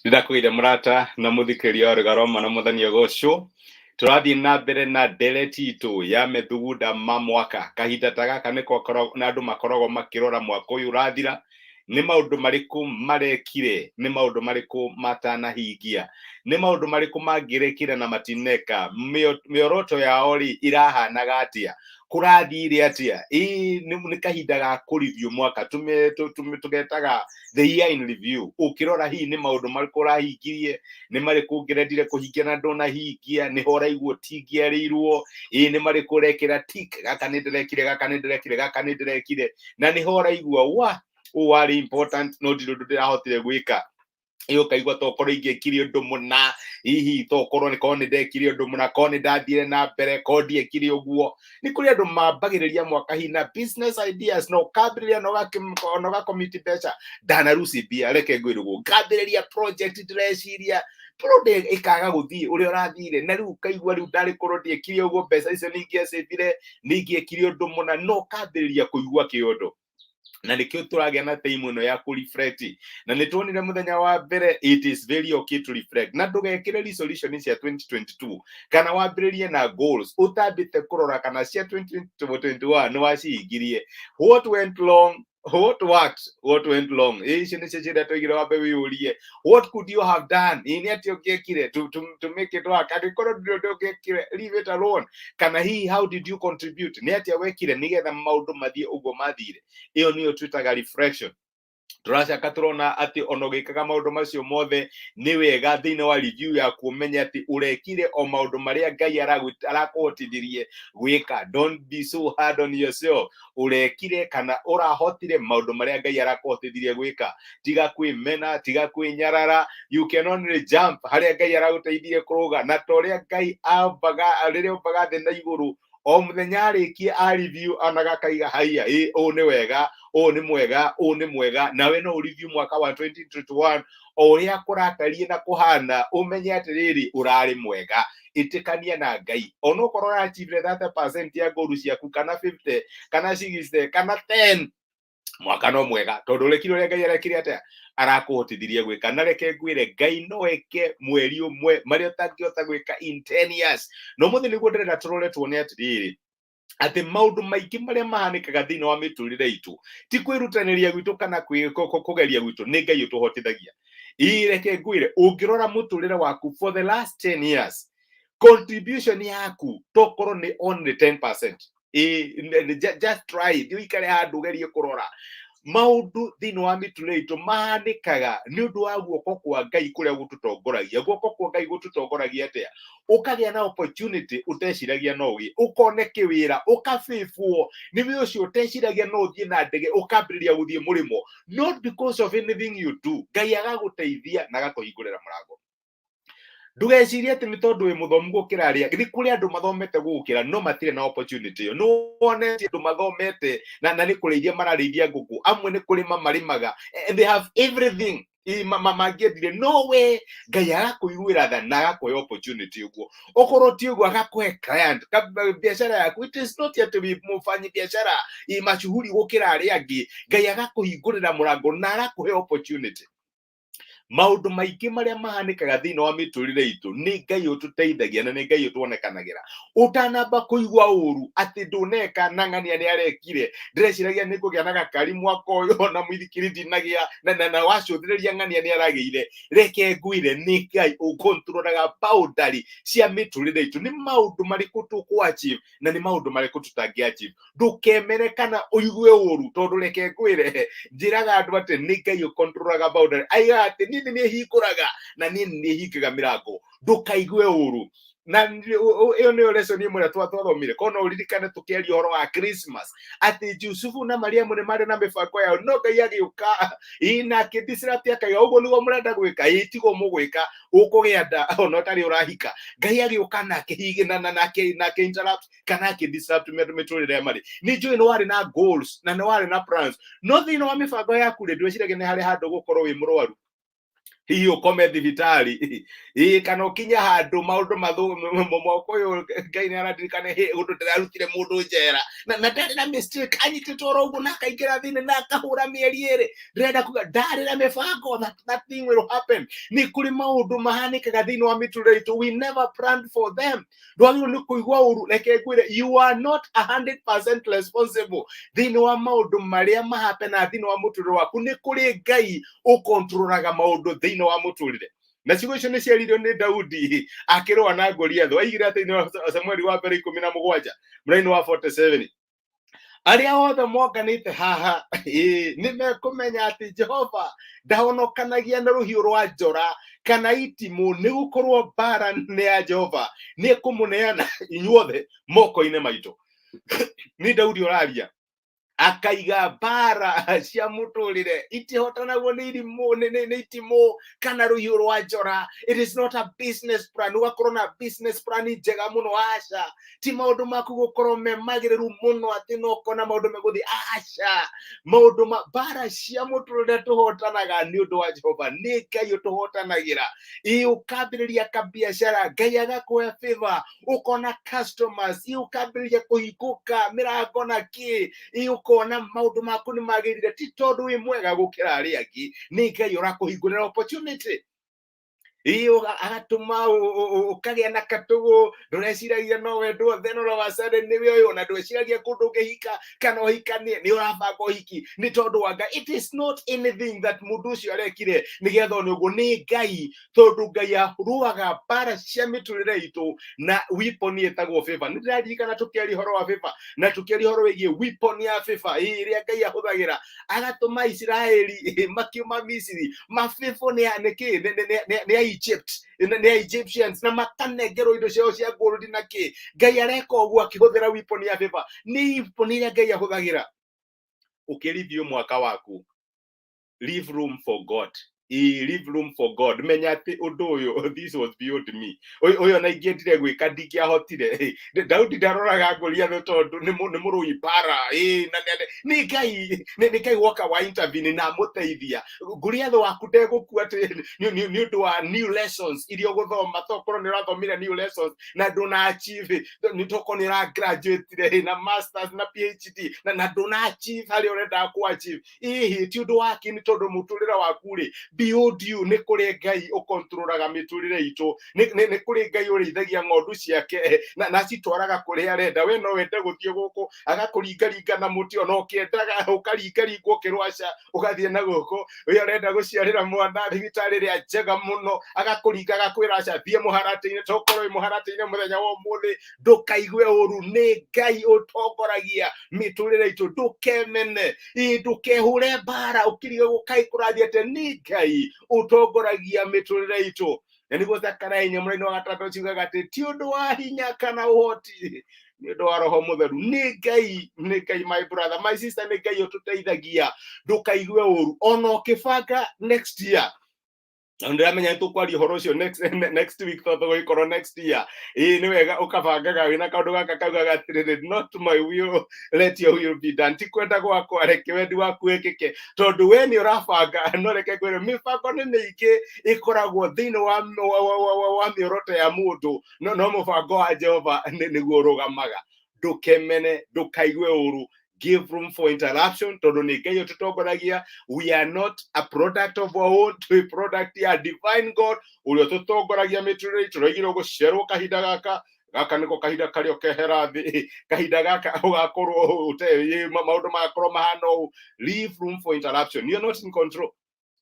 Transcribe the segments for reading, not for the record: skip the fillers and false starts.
Ndakwire murata na muthikiriria Rugaroma na muthania gocũ turathii na mbere na ndereti itu ya methuguda ma mwaka kahinda ta gaka niko na andu makoragwo makirora mwaka uyu urathira ni maundu mariku marekire ni maundu mariku matanahingia ni maundu mariku mangirekire na matineka mioroto yao ri irahanaga atia kurathire atia ni kahinda ga kurithio mwaka tugetaga the year in review ukirora hi ni maundu mariku urahingirie ni mariku ngerendire kuhingia na ndonahingia ni horaiguo tingiarirwo ni mariku urekira tik gaka ni ndirekire gaka ni ndirekire gaka ni ndirekire na ni horaiguo wa wari important no ndirundu ndirahotire gwika iyo kaigwa tokorwo ingekire undu muna hihi tokorwo ni kone ndekire undu muna kone ndathire na mbere kodi ekire uguo ni kuri andu mambagiriria mwaka hina business ideas no kabiriria no ga community becha dana rusi bia reke ngwirugo kabiriria project direciria project ikaga guthii uri urathire na riu kaigwa riu ndari korwo ndiekire uguo mbeca icio ningiecithire ningiekire undu muna no kabiriria kuigwa kiondo na nikio turagia na time ino ya ku reflect na nituonire muthenya wa mbere it is very okay to reflect na ndugekire resolution cia 2022 kana wambiririe na goals utambite kurora kana cia 2021 no wacihingirie what went wrong what worked what went wrong ici ni cia tugire wambe wiurie what could you have done ini ati ungekire to make it work and korwo ndio ungekire leave it alone kana hi how did you contribute ni ati wekire nigetha maundu mathie uguo mathire iyo niyo twitaga reflection turacaka turona ati onogikaga maundu macio mothe ni wega thiine wa review ya kumenya ati urekire o maundu maria Ngai arakuhotithirie gwika don't be so hard on yourself urekire kana urahotire maundu maria Ngai arakuhotithirie gwika tiga kwimena tiga kwinyarara you can only jump haria Ngai araguteithirie kuruga na toria Ngai ambaga riria umbaga thi na iguru o muthenya arikie a review anaga kaiga haiya o ni wega o ni mwega o ni mwega nawe no review mwaka wa 2021 oria kuratarie na kuhana umenye atiriri urari mwega itikania na Ngai ono korora achieve 30% ya goals ciaku kana 50 kana 60 kana 10 mwaka no mwega tondu rekire uria Ngai arekire atia arakuhotithirie gwika na reke ngwire Ngai no eke mweri umwe maria utangiota gwika in 10 years no muthi niguo ndirenda turore tuone atiriri ati maundu maiki maria mahanikaga thiini wa miturire itu ti kwirutaniria gwitu kana kugeria gwitu ni Ngai utuhotithagia reke ngwire ungirora muturire waku for the last 10 years contribution yaku tokorwo ni only 10% just try thiikare handu gerie kurora maundu thiini wa miturire itu mahanikaga ni undu wa guoko kwa Ngai kuria gututongoragia guoko kwa Ngai gututongoragia atia ukagia na opportunity uteciragia no wi ukone kiwira ukafifuo ni wi ucio uteciragia no thie na ndege ukambiriria guthie murimo not because of anything you do Ngai agaguteithia na agakuhingurira murango ndugecirie ati ni tondu wi muthomu gukira aria ni kuri andu mathomete gukira no matire na opportunity yo no one andu mathomete na ni kurithia mararithia nguku amwe ni kurima marimaga and they have everything mangiendire no way Ngai agakuiguira tha na agakuhe opportunity uguo okorwo ti uguo agakuhe client biashara yaku it is not yet to be mufanyi biashara mashuhuri gukira aria angi Ngai agakuhingurira murango na agakuhe opportunity maundu maiki maria mahanikaga thiini wa miturire itu ni Ngai ututeithagia na ni Ngai utuonekanagira utanamba kuigwa uru ati nduneka nang'ania ni arekire ndireciragia ni kugia na gakari mwaka uyu na mwithikiriti nagia na wacuthiriria ng'ania ni arageire reke ngwire ni Ngai ukontroraga boundary cia miturire itu ni maundu mariku tuku achieve na ni maundu mariku tutangi achieve ndukemere kana uigwe uru tondu reke ngwire njiraga andu ati ni Ngai ukontroraga boundary aiga ati nini ni hikuraga na nini ni hikaga mirango ndukaigue uru na iyo ni lesson imwe twathomire kono uririkane tukiaria horo wa Christmas ati Yusufu na Mariamu ni mari na mibango yao no Ngai agiuka ina kidisrupt akaiga uguo niguo murenda gwika itigo mugwika ukugianda ono tari urahika Ngai agiuka na kihigina na interrupt kana kidisrupt miturire mari ni njui no wari na goals na no wari na plans no thino wa mibango yaku ri ndwiciragia ni hari handu gukorwo wi murwaru hiyo ukome thibitari kana ukinya handu maundu moko yo Ngai nĩararirikana undu ndirarutire mundu njera na ndari na mistake anyitĩtwo roguo na akaingĩra thĩinĩ na akahũra mĩeri ĩrĩ ndĩrenda kuga ndarĩ na mĩbango that thing will happen. Nĩ kũrĩ maũndũ mahanĩkaga thĩinĩ wa mĩtũrĩre itũ, we never planned for them. Ndwagĩrĩirwo nĩ kũigua ũru, reke ngwĩre you are not 100% responsible thĩinĩ wa maũndũ marĩa mahapena thĩinĩ wa mũtũrĩre waku. Nĩ kũrĩ Ngai ũkontrolaga maũndũ thĩinĩ wa mũtũrĩre. Na ciugo icio nĩ ciaririo nĩ Daudi akĩrũa na Goliath. Oigire atĩ Samueli wa mbere 17 mũraini wa 47 arĩa othe monganĩte haha nĩ mekũmenya atĩ Jehova ndahonokanagia na rũhiũ rwa njora kana itimũ, nĩ gũkorwo mbara nĩ ya Jehova, nĩ kũmũneana inyuothe moko-inĩ maitũ. Nĩ Daudi ũraria akaiga mbara cia mũtũrĩre itihotanagwo nĩ itimũ kana rũhiũ rwa njora. It is not a business plan. Ũgakorwo na business plan njega mũno, aca ti maũndũ maku gũkorwo me magĩrĩru mũno atĩ no kona maũndũ megũthiĩ, aca maũndũ mbara cia mũtũrĩre tũhotanaga nĩ ũndũ wa Jehova. Nĩ Ngai ũtũhotanagĩra. Ũkambĩrĩria kabiacara, Ngai agakũhe favor, ũkona customers, ũkambĩrĩria kũhingũka mĩrango na kĩ, ukona maundu maku ni magirire, ti tondu wi mwega gukira ari angi, ni Ngai urakũhingũrĩra opportunity. Agatũma ũkagĩa na katugu, ndũreciragia no wendwo, then all of a sudden nĩwe ũyũ, na ndweciragia kũndũ ũngĩhika kana ũhikanie, nĩ ũrabanga ũhiki nĩ tondũ wa Ngai. It is not anything that mũndũ ũcio arekire nĩgetha one ũguo, nĩ Ngai, tondũ Ngai arũaga mbara cia mĩtũrĩre itũ na weapon ĩtagwo favor. Nĩ ndĩraririkana tũkĩaria ũhoro wa favor na tũkĩaria ũhoro wĩgiĩ weapon ya favor ĩrĩa Ngai ahũthagĩra. Agatũma Isiraeli makiuma Misiri, mafavor nĩ Egypt, nĩ Egyptians, na makanengerwo indo ciao cia gold na kĩ. Ngai areka ũguo akĩhũthĩra weapon ya favor. Nĩ weapon ĩrĩa Ngai ahũthagĩra. Ũkĩrithio mwaka waku, leave room for God. Leave room for God. Menya atĩ ũndũ ũyũ, this was beyond me. Ũyũ na ingĩendire gwĩka ndingĩahotire. Daudi ndaroraga Goliath tondũ nĩ mũrũi mbara. Nĩ Ngai woka wa intervene na mũteithia. Goliath waku ndegũkua atĩ nĩ ũndũ wa new lessons iria ũgũthoma, tokorwo nĩ ũrathomire new lessons na ndũna achieve, nĩ tokorwo nĩ ũra graduate na masters na PhD na ndũna achieve harĩa ũrenda ku achieve. Ti ũndũ wake, nĩ tondũ mũtũrĩre waku rĩ beyond you. Nĩ kũrĩ Ngai ũkontrolaga mĩtũrĩre itũ. Nĩ kũrĩ Ngai ũrĩithagia ng'ondu ciake na citwaraga kũrĩa arenda. We no wende gũthiĩ gũkũ agakũringaringa na mũtĩ, ona ũkĩendaga ũkaringaringwo ũkĩrwaca ũgathiĩ na gũkũ. We ũrenda gũciarĩra mwana thibitarĩ ĩrĩa njega mũno, agakũringa agakwĩra aca thiĩ mũharatĩ-inĩ. Tokorwo wĩ mũharatĩ-inĩ mũthenya wa ũmũthĩ, ndũkaigue ũru. Nĩ Ngai ũtongoragia mĩtũrĩre itũ. Ndũkemene, ndũkehũre mbara ũkiriga gũkaikũrathia atĩ nĩ Ngai utongoragia mĩtũrĩre itũ. Na nĩguo Zakaria mũraini wa 3 ciugaga atĩ ti ũndũ wa hinya kana ũhoti, nĩ ũndũ wa Roho Mũtheru. Nĩ Ngai, my brother, my sister, nĩ Ngai ũtũteithagia. Ndũkaigue ũru ona ũkĩbanga next year. Ndĩramenya nĩ tũkwaria ũhoro ũcio next week, tondũ gũgĩkorwo next year. Nĩ wega ũkabangaga wĩna kaũndũ gaka kaugaga atĩrĩrĩ, not my will, let your will be done. Ti kwenda gwakwa, reke wendi waku wĩkĩke. Tondũ we nĩ ũrabanga, no reke ngwĩre mĩbango nĩ mĩingĩ ĩkoragwo thĩinĩ wa mĩoroto ya mũndũ, no mũbango wa Jehova nĩguo ũrũgamaga. Ndũkemene, ndũkaigue ũru. Give room for interruption. Tondũ nĩ Ngai ũtũtongoragia. We are not a product of our own, we product ya divine God ũrĩa ũtũtongoragia mĩtũrĩre itũ. Tũroigirwo gũciarwo kahinda gaka nĩko kahinda karĩa ũkehera thĩ. Kahinda gaka ũgakorwo maũndũ magakorwo mahana ũũ. Leave room for interruption. You are not in control.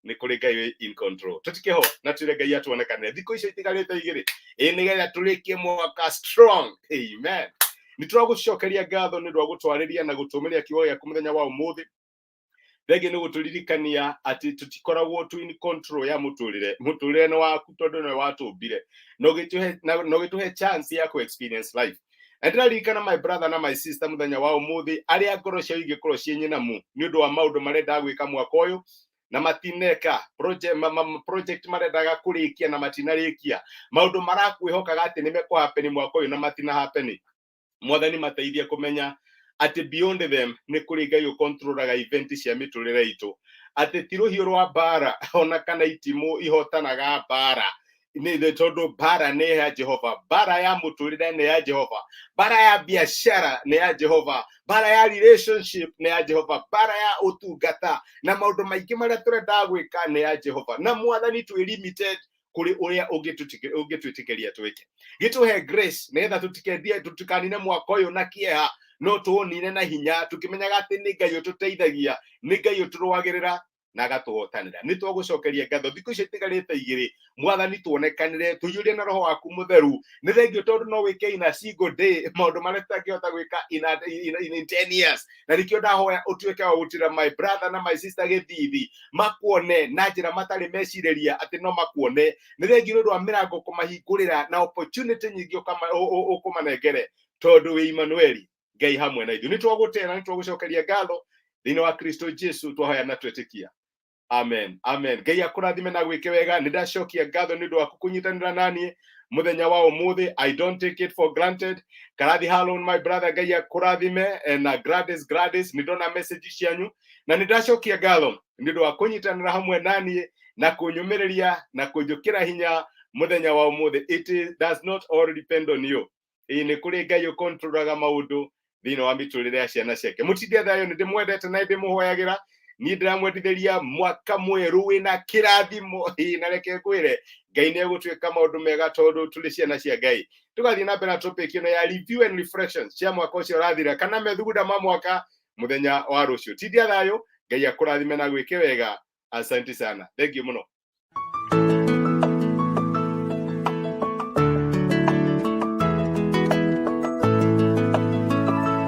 Nĩ kũrĩ Ngai in control. Tũtikĩho na twĩre Ngai atuonekanĩre thikũ icio itigarĩte igĩrĩ, nĩgetha tũrĩkie mwaka strong. Amen. Nĩ tũragũcokeria ngatho nĩ ũndũ wa gũtwarĩria na gũtũmĩria kiugo gĩaku mũthenya wa ũmũthĩ. Thengiũ nĩ gũtũririkania atĩ tũtikoragwo tu in control ya mũtũrĩre. Mũtũrĩre nĩ waku tondũ nĩwe watũmbire, na ũgĩtũhe chance ya ku experience life. Na ndĩraririkana my brother na my sister mũthenya wa ũmũthĩ, arĩa ngoro ciao ingĩkorwo ciĩ nyinamu nĩ ũndũ wa maũndũ marenda gwĩka mwaka ũyũ na matineka, project marendaga kũrĩkia na matinarĩkia, maũndũ marakwĩhokaga atĩ nĩ mekũ happen mwaka ũyũ na matina happen. Mwathani mateithie kũmenya atĩ beyond them nĩ kũrĩ Ngai ũkontrolaga event cia mĩtũrĩre itũ. ati ti ruhiũ rwa mbara ona kana itimũ ihotanaga mbara nĩ tondu mbara nĩ ya Jehova, mbara ya mũtũrĩre nĩ ya Jehova, mbara ya biashara nĩ ya Jehova, mbara ya relationship nĩ ya Jehova, mbara ya ũtungata na maũndũ maingĩ marĩa tũrenda gwĩka nĩ ya Jehova, na Mwathani twĩ limited kuri uria ũngĩtwĩtĩkĩria twĩke. Gĩtũhe grace nĩgetha tutikanine mwaka ũyũ na kĩeha, no tuonine na hinya tukimenyaga atĩ nĩ Ngai ũtũteithagia, nĩ Ngai ũtũrũagĩrĩra na agatũhotanĩra. Nĩ twagũcokeria ngatho thikũ icio itigarĩte igĩrĩ, Mwathani tuonekanire, tũiyũrie na roho waku mũtheru. Nĩ thengio tondũ no wĩke in a single day maũndũ marĩa tutangĩhota gwĩka in 10 years. Na nĩkĩo ndahoya ũtuĩke wa gũtira my brother na my sister gĩthithi makuone na njĩra matarĩ mecirĩria atĩ no makuone. Nĩ thengio nĩ ũndũ wa mĩrango kũmahingũrĩra na opportunity nyingĩ ũkũmanengere tondũ wĩ Emmanuel, Ngai hamwe na ithuĩ. Nĩ twagũtĩra, nĩ twagũcokeria ngatho thĩinĩ wa Kristo Jesu twahoya na twĩtĩkia. Amen, amen. Ngai akũrathime na gwĩke wega. Nĩ ndacokia ngatho nĩ ũndũ wa kũnyitanĩra naniĩ muthenya wa ũmũthĩ. I don't take it for granted. Karathi Harlon, my brother, Ngai akũrathime, na Gladys nĩ ndona message cianyu na nĩ ndacokia ngatho nĩ ũndũ wa kũnyitanĩra hamwe naniĩ na kũnyũmĩrĩria na kũnjũkĩra hinya muthenya wa ũmũthĩ. It does not all depend on you. Nĩ kũrĩ Ngai ũkontrolaga maũndũ thĩinĩ wa mĩtũrĩre ya ciana ciake. Mũtinde thayũ, nĩ ndĩmwendete na ndĩmũhoyagĩra. Niĩ ndĩramwendithĩria mwaka mwerũ wĩna kĩrathimo, na reke ngwĩre Ngai nĩ egũtwĩka maũndũ mega tondũ tũrĩ ciana cia Ngai. Tũgathiĩ na mbere na topic ĩno ya review and reflections cia mwaka ũcio ũrathira, kana methugunda ma mwaka mũthenya wa rũciũ. Tindia thayũ, Ngai akũrathime na gwĩke wega. Asante sana, thengiũ mũno.